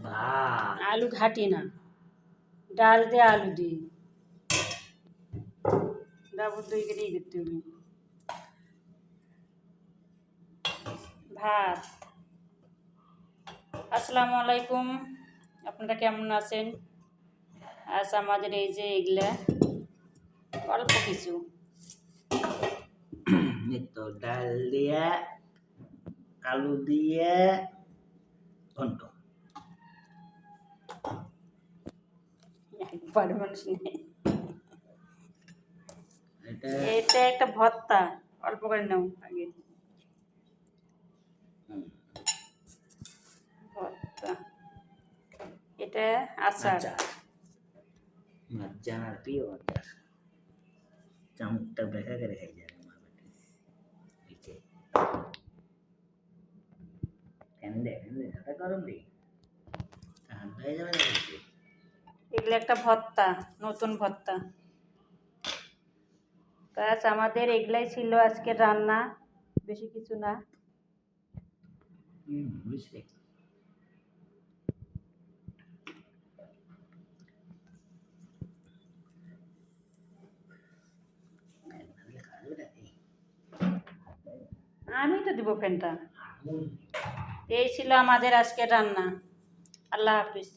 ভাত আলু ঘাটি না, ডাল দিয়ে আলু দিয়ে ডাবুর দই কেটেই করতে হবে। ভাত। আসসালামু আলাইকুম, আপনারা কেমন আছেন? আজ আমাদের এই যে এগুলা অল্প কিছু তো ডাল দিয়ে আলু দিয়ে ঘন্ট। একবার মানুষ নেই। এটা এটা একটা ভর্তা, অল্প করে নাও আগে। ভর্তা, এটা আচার। আচার, মাছ প্রিয় আচার। চামচটা বেঁকা করে খাই যায় কেন্দে সাথে গরম দিই ঠান্ডা হয়ে যাবে না। এগুলো একটা ভর্তা, নতুন ভর্তা। ব্যাস, আমাদের এগুলাই ছিল আজকে রান্না, বেশি কিছু না। বুঝলি আমি তো দিব ফ্যানটা। এই ছিল আমাদের আজকে রান্না। আল্লাহ হাফিজ।